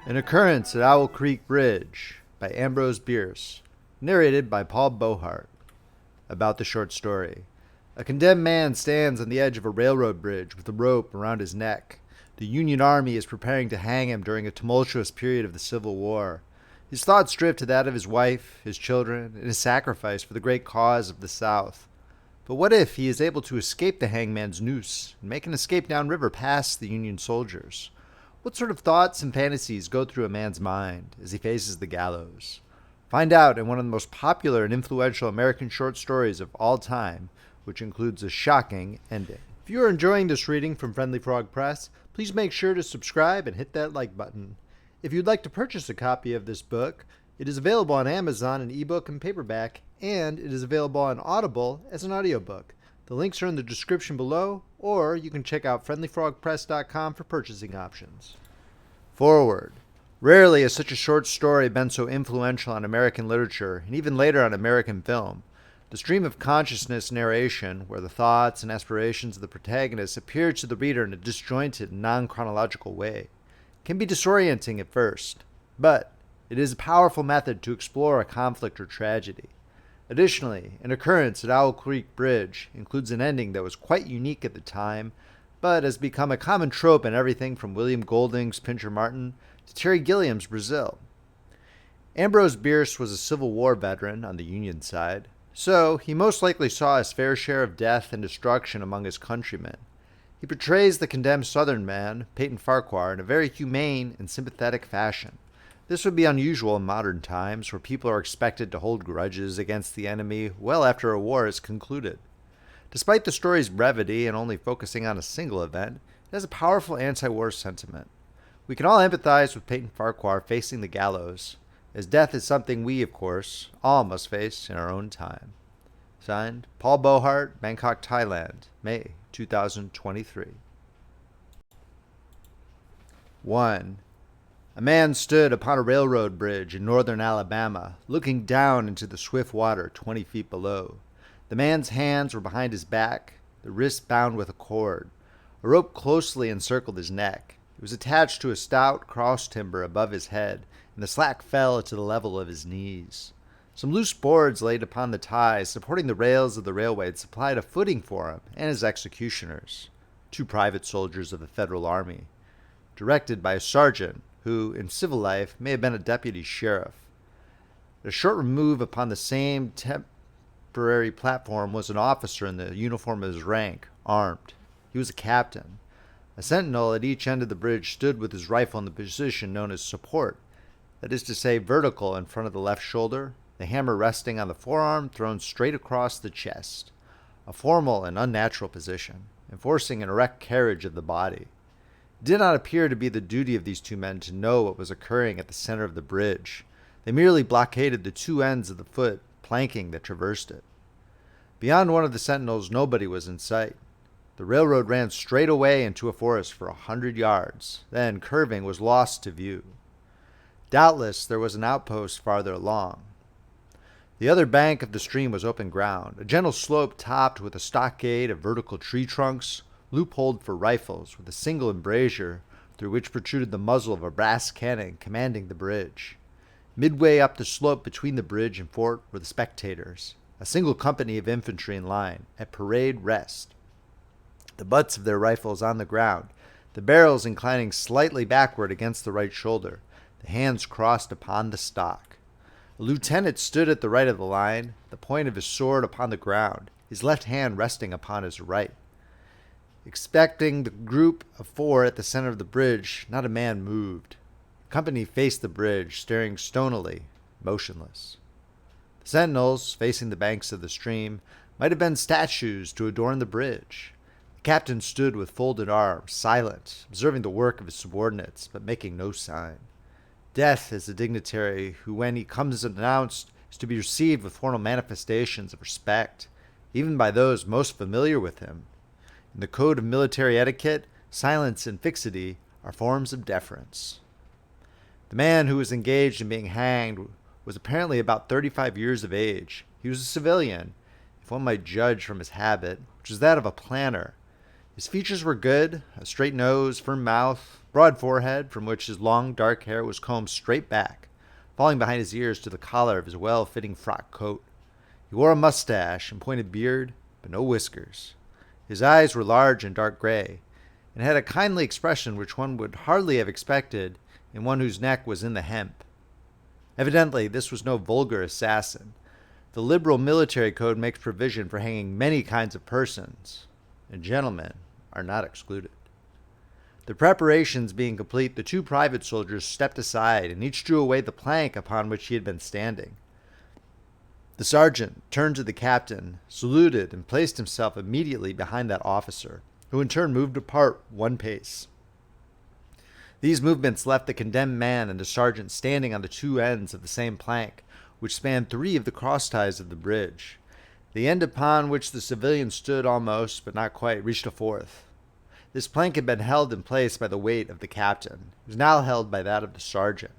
An Occurrence at Owl Creek Bridge by Ambrose, Bierce. Narrated by Beauheart. About the short story. A condemned man stands on the edge of a railroad bridge with a rope around his neck. The Union Army is preparing to hang him during a tumultuous period of the Civil War. His thoughts drift to that of his wife, his children, and his sacrifice for the great cause of the South. But what if he is able to escape the hangman's noose and make an escape downriver past the Union soldiers? What sort of thoughts and fantasies go through a man's mind as he faces the gallows? Find out in one of the most popular and influential American short stories of all time, which includes a shocking ending. If you are enjoying this reading from Friendly Frog Press, please make sure to subscribe and hit that like button. If you'd like to purchase a copy of this book, it is available on Amazon in ebook and paperback, and it is available on Audible as an audiobook. The links are in the description below, or you can check out friendlyfrogpress.com for purchasing options. Foreword. Rarely has such a short story been so influential on American literature, and even later on American film. The stream of consciousness narration, where the thoughts and aspirations of the protagonist appear to the reader in a disjointed, non-chronological way, can be disorienting at first, but it is a powerful method to explore a conflict or tragedy. Additionally, An Occurrence at Owl Creek Bridge includes an ending that was quite unique at the time, but has become a common trope in everything from William Golding's Pincher Martin to Terry Gilliam's Brazil. Ambrose Bierce was a Civil War veteran on the Union side, so he most likely saw his fair share of death and destruction among his countrymen. He portrays the condemned Southern man, Peyton Farquhar, in a very humane and sympathetic fashion. This would be unusual in modern times, where people are expected to hold grudges against the enemy well after a war is concluded. Despite the story's brevity and only focusing on a single event, it has a powerful anti-war sentiment. We can all empathize with Peyton Farquhar facing the gallows, as death is something we, of course, all must face in our own time. Signed, Paul Beauheart, Bangkok, Thailand, May 2023. 1. A man stood upon a railroad bridge in northern Alabama, looking down into the swift water 20 feet below. The man's hands were behind his back, the wrists bound with a cord. A rope closely encircled his neck. It was attached to a stout cross timber above his head, and the slack fell to the level of his knees. Some loose boards laid upon the ties supporting the rails of the railway had supplied a footing for him and his executioners, 2 private soldiers of the Federal Army, directed by a sergeant who, in civil life, may have been a deputy sheriff. At a short remove upon the same temporary platform was an officer in the uniform of his rank, armed. He was a captain. A sentinel at each end of the bridge stood with his rifle in the position known as support, that is to say, vertical in front of the left shoulder, the hammer resting on the forearm thrown straight across the chest, a formal and unnatural position, enforcing an erect carriage of the body. It did not appear to be the duty of these 2 men to know what was occurring at the center of the bridge. They merely blockaded the 2 ends of the foot planking that traversed it. Beyond one of the sentinels, nobody was in sight. The railroad ran straight away into a forest for 100 yards, then, curving, was lost to view. Doubtless there was an outpost farther along. The other bank of the stream was open ground, a gentle slope topped with a stockade of vertical tree trunks, loopholed for rifles, with a single embrasure through which protruded the muzzle of a brass cannon commanding the bridge. Midway up the slope between the bridge and fort were the spectators, a single company of infantry in line, at parade rest, the butts of their rifles on the ground, the barrels inclining slightly backward against the right shoulder, the hands crossed upon the stock. A lieutenant stood at the right of the line, the point of his sword upon the ground, his left hand resting upon his right. Expecting the group of 4 at the center of the bridge, not a man moved. The company faced the bridge, staring stonily, motionless. The sentinels, facing the banks of the stream, might have been statues to adorn the bridge. The captain stood with folded arms, silent, observing the work of his subordinates, but making no sign. Death is a dignitary who, when he comes announced, is to be received with formal manifestations of respect, even by those most familiar with him. In the code of military etiquette, silence and fixity are forms of deference. The man who was engaged in being hanged was apparently about 35 years of age. He was a civilian, if one might judge from his habit, which was that of a planter. His features were good, a straight nose, firm mouth, broad forehead, from which his long dark hair was combed straight back, falling behind his ears to the collar of his well-fitting frock coat. He wore a mustache and pointed beard, but no whiskers. His eyes were large and dark gray, and had a kindly expression which one would hardly have expected in one whose neck was in the hemp. Evidently, this was no vulgar assassin. The liberal military code makes provision for hanging many kinds of persons, and gentlemen are not excluded. The preparations being complete, the two private soldiers stepped aside, and each drew away the plank upon which he had been standing. The sergeant turned to the captain, saluted, and placed himself immediately behind that officer, who in turn moved apart one pace. These movements left the condemned man and the sergeant standing on the two ends of the same plank, which spanned three of the cross ties of the bridge. The end upon which the civilian stood almost, but not quite, reached a fourth. This plank had been held in place by the weight of the captain. It was now held by that of the sergeant.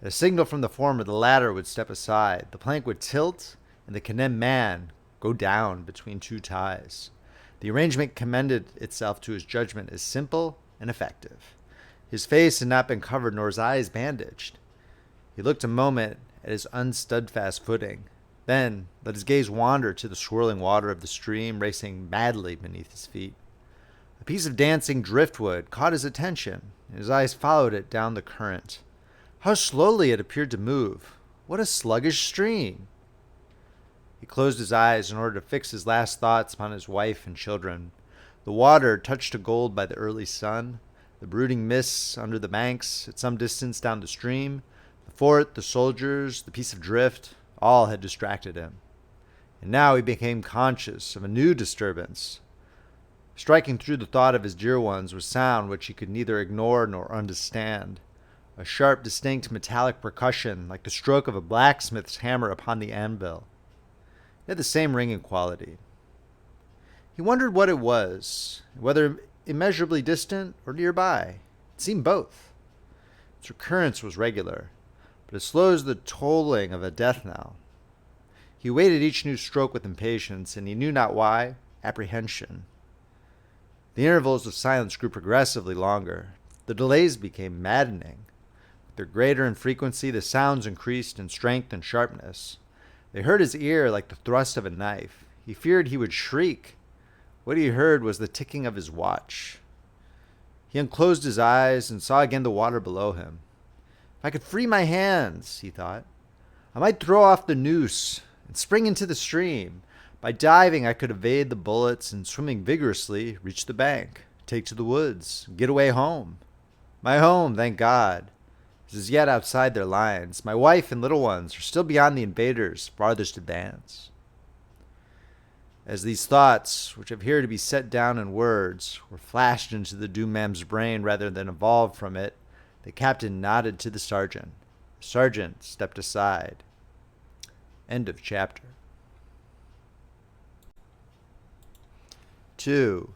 At a signal from the former, the latter would step aside. The plank would tilt, and the condemned man go down between two ties. The arrangement commended itself to his judgment as simple and effective. His face had not been covered, nor his eyes bandaged. He looked a moment at his unsteadfast footing, then let his gaze wander to the swirling water of the stream racing madly beneath his feet. A piece of dancing driftwood caught his attention, and his eyes followed it down the current. How slowly it appeared to move! What a sluggish stream! He closed his eyes in order to fix his last thoughts upon his wife and children. The water, touched to gold by the early sun, the brooding mists under the banks at some distance down the stream, the fort, the soldiers, the piece of drift, all had distracted him. And now he became conscious of a new disturbance. Striking through the thought of his dear ones was sound which he could neither ignore nor understand. A sharp, distinct metallic percussion, like the stroke of a blacksmith's hammer upon the anvil. It had the same ringing quality. He wondered what it was, whether immeasurably distant or nearby. It seemed both. Its recurrence was regular, but as slow as the tolling of a death knell. He awaited each new stroke with impatience, and he knew not why, apprehension. The intervals of silence grew progressively longer. The delays became maddening. With their greater infrequency, the sounds increased in strength and sharpness. They hurt his ear like the thrust of a knife. He feared he would shriek. What he heard was the ticking of his watch. He unclosed his eyes and saw again the water below him. If I could free my hands, he thought, I might throw off the noose and spring into the stream. By diving, I could evade the bullets, and swimming vigorously, reach the bank, take to the woods, get away home. My home, thank God, is yet outside their lines. My wife and little ones are still beyond the invaders' farthest advance. As these thoughts, which appear to be set down in words, were flashed into the doomed man's brain rather than evolved from it, the captain nodded to the sergeant. The sergeant stepped aside. End of chapter. 2.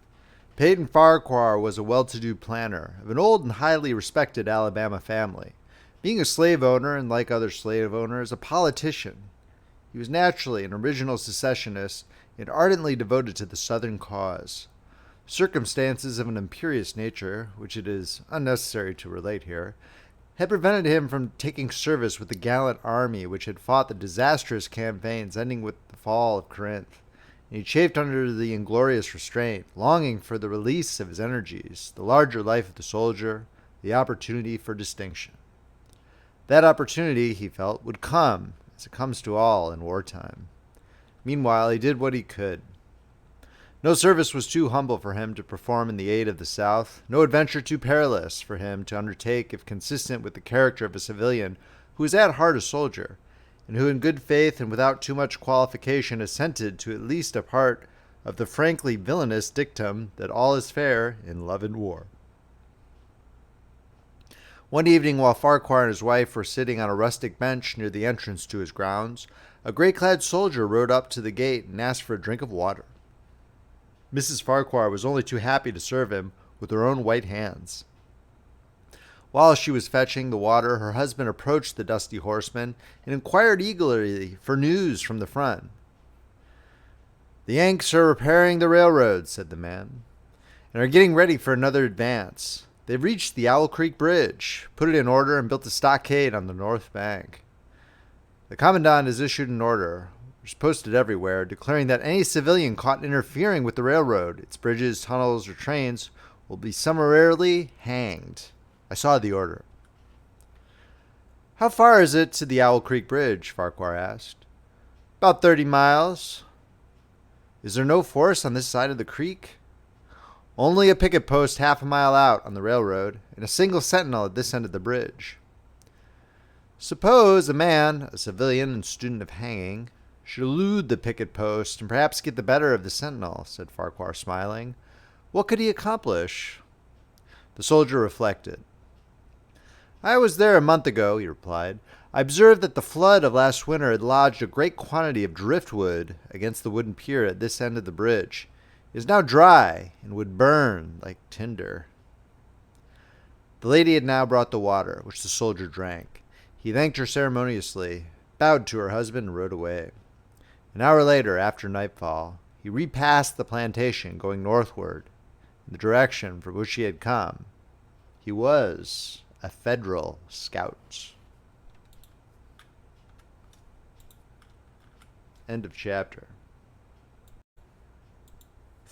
Peyton Farquhar was a well-to-do planter of an old and highly respected Alabama family. Being a slave owner, and like other slave owners, a politician, he was naturally an original secessionist and ardently devoted to the Southern cause. Circumstances of an imperious nature, which it is unnecessary to relate here, had prevented him from taking service with the gallant army which had fought the disastrous campaigns ending with the fall of Corinth, and he chafed under the inglorious restraint, longing for the release of his energies, the larger life of the soldier, the opportunity for distinction. That opportunity, he felt, would come, as it comes to all in wartime. Meanwhile, he did what he could. No service was too humble for him to perform in the aid of the South, no adventure too perilous for him to undertake if consistent with the character of a civilian who was at heart a soldier, and who in good faith and without too much qualification assented to at least a part of the frankly villainous dictum that all is fair in love and war. One evening, while Farquhar and his wife were sitting on a rustic bench near the entrance to his grounds, a gray-clad soldier rode up to the gate and asked for a drink of water. Mrs. Farquhar was only too happy to serve him with her own white hands. While she was fetching the water, her husband approached the dusty horseman and inquired eagerly for news from the front. "The Yanks are repairing the railroad," said the man, "and are getting ready for another advance. They reached the Owl Creek Bridge, put it in order, and built a stockade on the north bank. The commandant has issued an order, which is posted everywhere, declaring that any civilian caught interfering with the railroad, its bridges, tunnels, or trains, will be summarily hanged. I saw the order. How far is it to the Owl Creek Bridge? Farquhar asked. About 30 miles. Is there no force on this side of the creek? Only a picket post half a mile out on the railroad, and a single sentinel at this end of the bridge. Suppose a man, a civilian and student of hanging, should elude the picket post and perhaps get the better of the sentinel, said Farquhar, smiling. What could he accomplish? The soldier reflected. I was there a month ago, he replied. I observed that the flood of last winter had lodged a great quantity of driftwood against the wooden pier at this end of the bridge. It is now dry and would burn like tinder. The lady had now brought the water, which the soldier drank. He thanked her ceremoniously, bowed to her husband, and rode away. An hour later, after nightfall, he repassed the plantation, going northward, in the direction from which he had come. He was a Federal scout. End of chapter.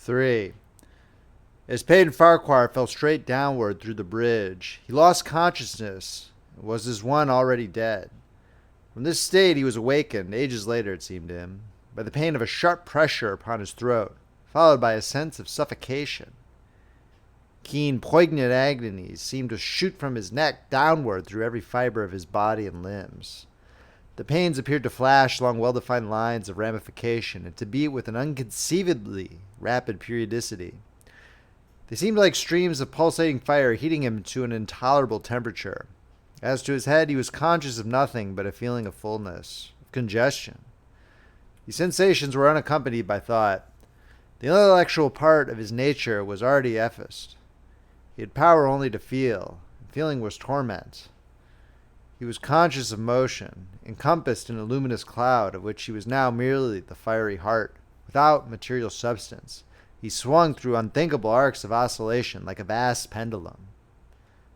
3. As Peyton Farquhar fell straight downward through the bridge, he lost consciousness and was as one already dead. From this state he was awakened, ages later it seemed to him, by the pain of a sharp pressure upon his throat, followed by a sense of suffocation. Keen, poignant agonies seemed to shoot from his neck downward through every fiber of his body and limbs. The pains appeared to flash along well-defined lines of ramification and to beat with an unconceivably rapid periodicity. They seemed like streams of pulsating fire heating him to an intolerable temperature. As to his head, he was conscious of nothing but a feeling of fullness, of congestion. These sensations were unaccompanied by thought. The intellectual part of his nature was already effaced. He had power only to feel, and feeling was torment. He was conscious of motion, encompassed in a luminous cloud of which he was now merely the fiery heart, without material substance. He swung through unthinkable arcs of oscillation like a vast pendulum.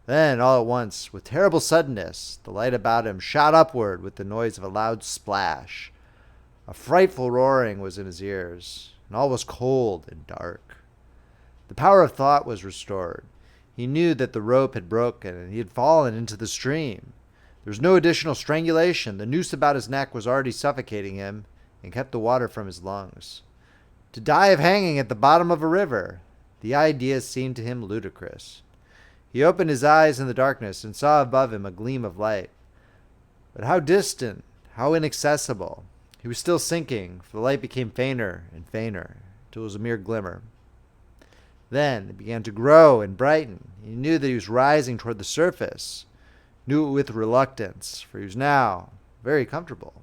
Then, all at once, with terrible suddenness, the light about him shot upward with the noise of a loud splash. A frightful roaring was in his ears, and all was cold and dark. The power of thought was restored. He knew that the rope had broken, and he had fallen into the stream. There was no additional strangulation. The noose about his neck was already suffocating him, and kept the water from his lungs. To die of hanging at the bottom of a river, the idea seemed to him ludicrous. He opened his eyes in the darkness and saw above him a gleam of light. But how distant, how inaccessible. He was still sinking, for the light became fainter and fainter, until it was a mere glimmer. Then it began to grow and brighten. He knew that he was rising toward the surface, knew it with reluctance, for he was now very comfortable.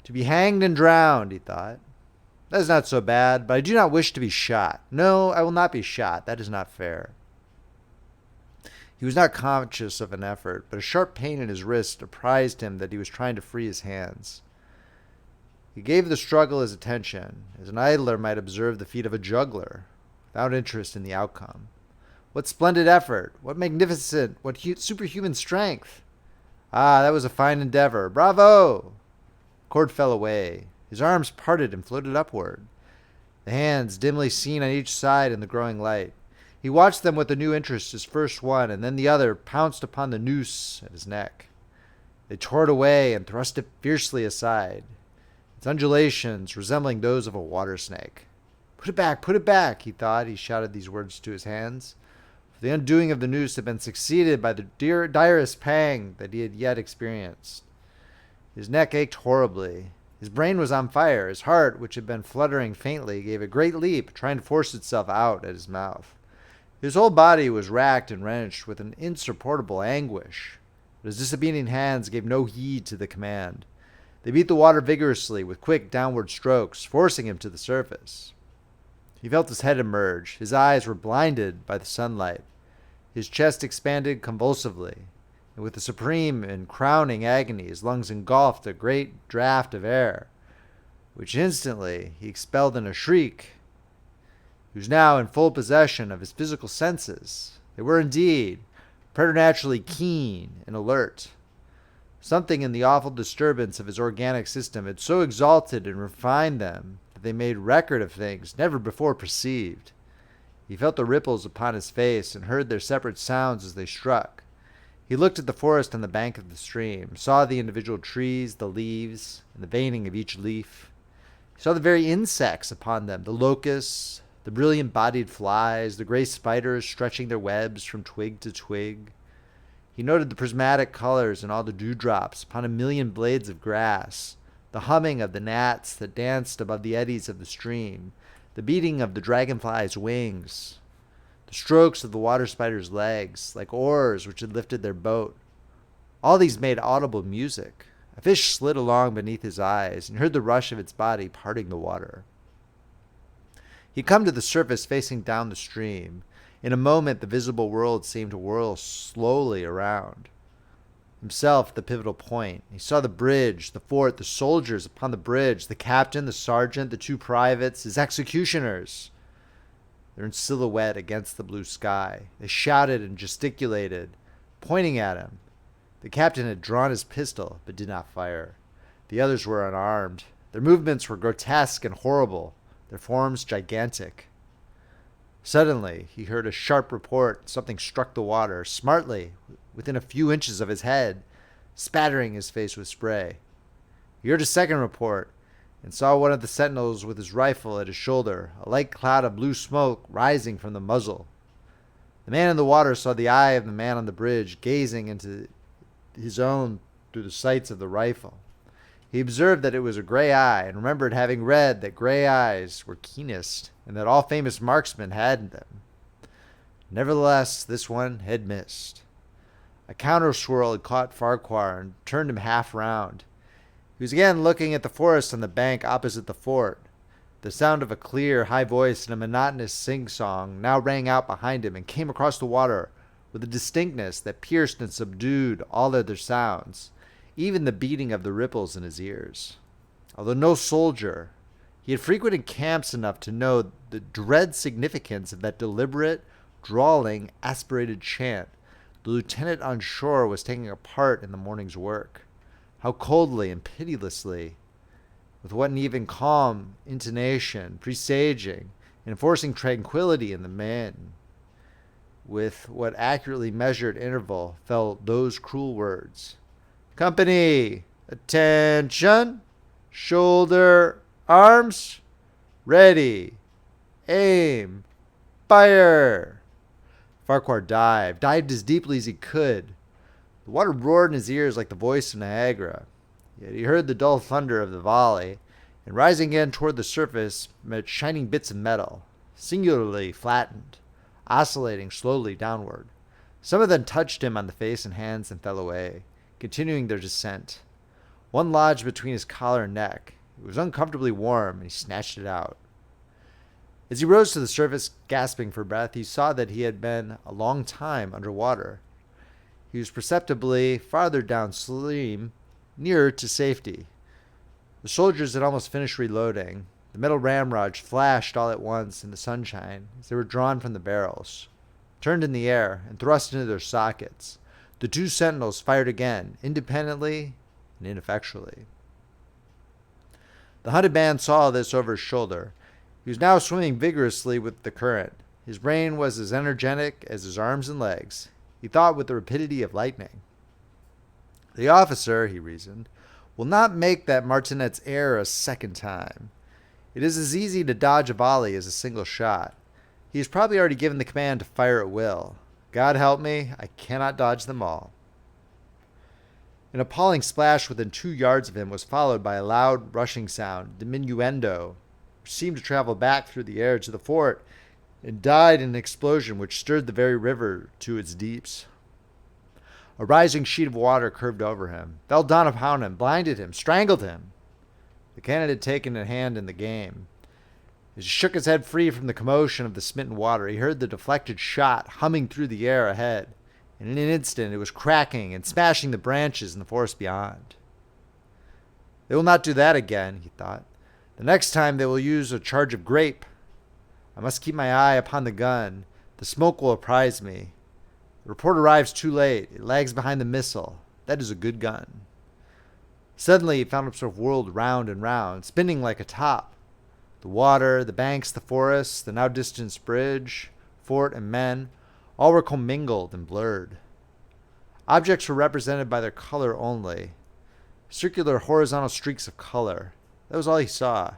To be hanged and drowned, he thought. That is not so bad, but I do not wish to be shot. No, I will not be shot. That is not fair. He was not conscious of an effort, but a sharp pain in his wrist apprised him that he was trying to free his hands. He gave the struggle his attention, as an idler might observe the feat of a juggler, without interest in the outcome. What splendid effort! What magnificent, what superhuman strength! Ah, that was a fine endeavor. Bravo! The cord fell away. His arms parted and floated upward, the hands dimly seen on each side in the growing light. He watched them with a new interest as first one and then the other pounced upon the noose at his neck. They tore it away and thrust it fiercely aside, its undulations resembling those of a water snake. Put it back, he thought. He shouted these words to his hands. For the undoing of the noose had been succeeded by the direst pang that he had yet experienced. His neck ached horribly. His brain was on fire. His heart, which had been fluttering faintly, gave a great leap, trying to force itself out at his mouth. His whole body was racked and wrenched with an insupportable anguish, but his disobedient hands gave no heed to the command. They beat the water vigorously with quick downward strokes, forcing him to the surface. He felt his head emerge. His eyes were blinded by the sunlight. His chest expanded convulsively, and with a supreme and crowning agony his lungs engulfed a great draught of air, which instantly he expelled in a shriek. He was now in full possession of his physical senses. They were indeed preternaturally keen and alert. Something in the awful disturbance of his organic system had so exalted and refined them that they made record of things never before perceived. He felt the ripples upon his face and heard their separate sounds as they struck. He looked at the forest on the bank of the stream, saw the individual trees, the leaves, and the veining of each leaf. He saw the very insects upon them, the locusts, the brilliant-bodied flies, the gray spiders stretching their webs from twig to twig. He noted the prismatic colors in all the dewdrops upon a million blades of grass, the humming of the gnats that danced above the eddies of the stream, the beating of the dragonfly's wings, the strokes of the water spider's legs, like oars which had lifted their boat. All these made audible music. A fish slid along beneath his eyes, and heard the rush of its body parting the water. He had come to the surface facing down the stream. In a moment the visible world seemed to whirl slowly around. Himself the pivotal point. He saw the bridge, the fort, the soldiers upon the bridge, the captain, the sergeant, the two privates, his executioners. They're in silhouette against the blue sky. They shouted and gesticulated, pointing at him. The captain had drawn his pistol, but did not fire. The others were unarmed. Their movements were grotesque and horrible, their forms gigantic. Suddenly, he heard a sharp report. Something struck the water, smartly, within a few inches of his head, spattering his face with spray. He heard a second report, and saw one of the sentinels with his rifle at his shoulder, a light cloud of blue smoke rising from the muzzle. The man in the water saw the eye of the man on the bridge gazing into his own through the sights of the rifle. He observed that it was a gray eye, and remembered having read that gray eyes were keenest, and that all famous marksmen had them. Nevertheless, this one had missed. A counter-swirl had caught Farquhar and turned him half round. He was again looking at the forest on the bank opposite the fort. The sound of a clear, high voice and a monotonous sing-song now rang out behind him and came across the water with a distinctness that pierced and subdued all other sounds, even the beating of the ripples in his ears. Although no soldier, he had frequented camps enough to know the dread significance of that deliberate, drawling, aspirated chant the lieutenant on shore was taking a part in the morning's work. How coldly and pitilessly, with what an even calm intonation, presaging, enforcing tranquility in the men, with what accurately measured interval fell those cruel words. Company, attention, shoulder, arms, ready, aim, fire. Farquhar dived as deeply as he could. The water roared in his ears like the voice of Niagara. Yet he heard the dull thunder of the volley, and rising again toward the surface met shining bits of metal, singularly flattened, oscillating slowly downward. Some of them touched him on the face and hands and fell away, continuing their descent. One lodged between his collar and neck. It was uncomfortably warm, and he snatched it out. As he rose to the surface, gasping for breath, he saw that he had been a long time under water. He was perceptibly farther downstream, nearer to safety. The soldiers had almost finished reloading. The metal ramrods flashed all at once in the sunshine as they were drawn from the barrels, turned in the air, and thrust into their sockets. The two sentinels fired again, independently and ineffectually. The hunted man saw this over his shoulder. He was now swimming vigorously with the current. His brain was as energetic as his arms and legs. He thought with the rapidity of lightning. The officer, he reasoned, will not make that martinet's error a second time. It is as easy to dodge a volley as a single shot. He has probably already given the command to fire at will. God help me, I cannot dodge them all. An appalling splash within 2 yards of him was followed by a loud rushing sound, diminuendo, which seemed to travel back through the air to the fort and died in an explosion which stirred the very river to its deeps. A rising sheet of water curved over him, fell down upon him, blinded him, strangled him. The cannon had taken a hand in the game. As he shook his head free from the commotion of the smitten water, he heard the deflected shot humming through the air ahead, and in an instant it was cracking and smashing the branches in the forest beyond. They will not do that again, he thought. The next time they will use a charge of grape. I must keep my eye upon the gun. The smoke will apprise me. The report arrives too late. It lags behind the missile. That is a good gun. Suddenly he found himself whirled round and round, spinning like a top. The water, the banks, the forest, the now distant bridge, fort, and men, all were commingled and blurred. Objects were represented by their color only. Circular horizontal streaks of color. That was all he saw.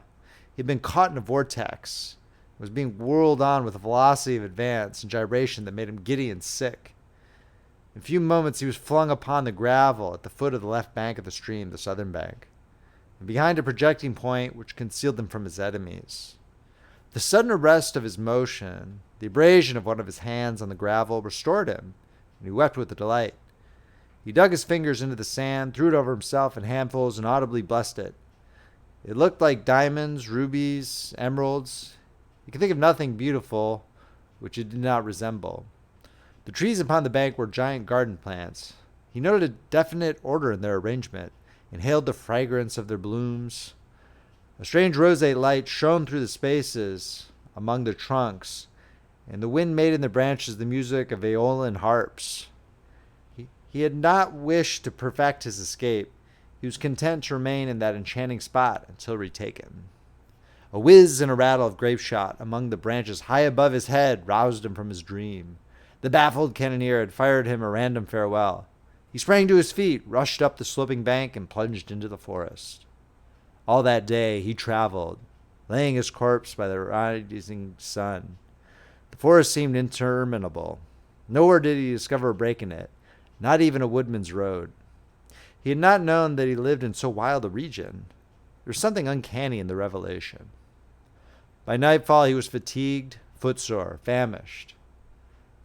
He had been caught in a vortex. He was being whirled on with a velocity of advance and gyration that made him giddy and sick. In a few moments he was flung upon the gravel at the foot of the left bank of the stream, the southern bank, and behind a projecting point which concealed them from his enemies. The sudden arrest of his motion, the abrasion of one of his hands on the gravel, restored him, and he wept with delight. He dug his fingers into the sand, threw it over himself in handfuls, and audibly blessed it. It looked like diamonds, rubies, emeralds. He could think of nothing beautiful which it did not resemble. The trees upon the bank were giant garden plants. He noted a definite order in their arrangement, inhaled the fragrance of their blooms. A strange roseate light shone through the spaces among the trunks, and the wind made in the branches the music of aeolian harps. He had not wished to perfect his escape. He was content to remain in that enchanting spot until retaken. A whiz and a rattle of grape shot among the branches high above his head roused him from his dream. The baffled cannoneer had fired him a random farewell. He sprang to his feet, rushed up the sloping bank, and plunged into the forest. All that day he traveled, laying his corpse by the rising sun. The forest seemed interminable. Nowhere did he discover a break in it, not even a woodman's road. He had not known that he lived in so wild a region. There was something uncanny in the revelation. By nightfall he was fatigued, footsore, famished.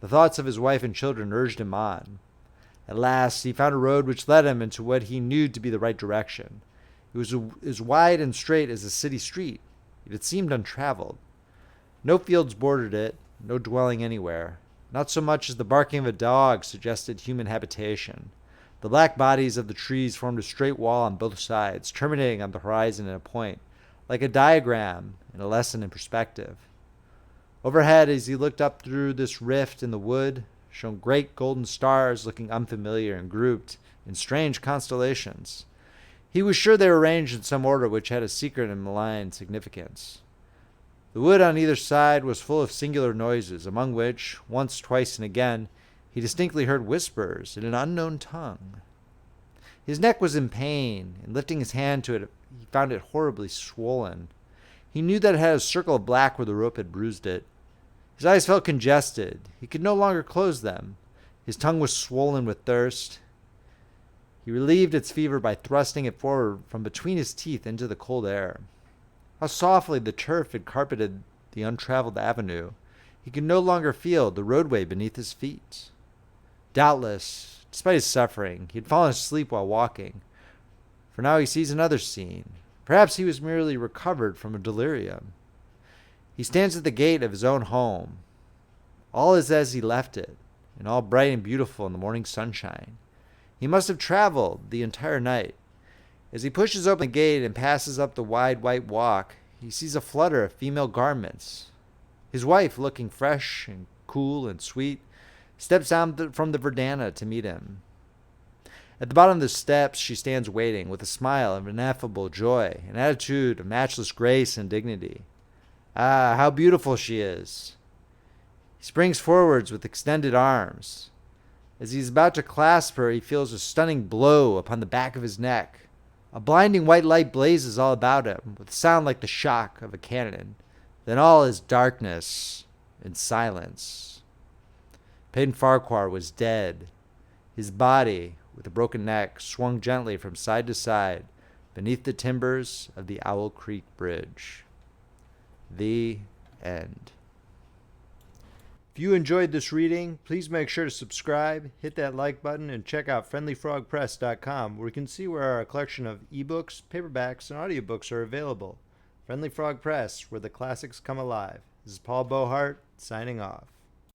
The thoughts of his wife and children urged him on. At last he found a road which led him into what he knew to be the right direction. It was as wide and straight as a city street, yet it seemed untraveled. No fields bordered it, no dwelling anywhere. Not so much as the barking of a dog suggested human habitation. The black bodies of the trees formed a straight wall on both sides, terminating on the horizon in a point, like a diagram in a lesson in perspective. Overhead, as he looked up through this rift in the wood, shone great golden stars looking unfamiliar and grouped in strange constellations. He was sure they were arranged in some order which had a secret and malign significance. The wood on either side was full of singular noises, among which, once, twice, and again, he distinctly heard whispers in an unknown tongue. His neck was in pain, and lifting his hand to it, he found it horribly swollen. He knew that it had a circle of black where the rope had bruised it. His eyes felt congested. He could no longer close them. His tongue was swollen with thirst. He relieved its fever by thrusting it forward from between his teeth into the cold air. How softly the turf had carpeted the untraveled avenue. He could no longer feel the roadway beneath his feet. Doubtless, despite his suffering, he had fallen asleep while walking, for now he sees another scene. Perhaps he was merely recovered from a delirium. He stands at the gate of his own home. All is as he left it, and all bright and beautiful in the morning sunshine. He must have traveled the entire night. As he pushes open the gate and passes up the wide white walk, he sees a flutter of female garments. His wife, looking fresh and cool and sweet, steps down from the veranda to meet him. At the bottom of the steps she stands waiting, with a smile of ineffable joy, an attitude of matchless grace and dignity. Ah, how beautiful she is! He springs forwards with extended arms. As he is about to clasp her, he feels a stunning blow upon the back of his neck. A blinding white light blazes all about him, with a sound like the shock of a cannon. Then all is darkness and silence. Peyton Farquhar was dead. His body, with a broken neck, swung gently from side to side beneath the timbers of the Owl Creek Bridge. The end. If you enjoyed this reading, please make sure to subscribe, hit that like button, and check out friendlyfrogpress.com, where you can see where our collection of ebooks, paperbacks, and audiobooks are available. Friendly Frog Press, where the classics come alive. This is Paul Beauheart, signing off.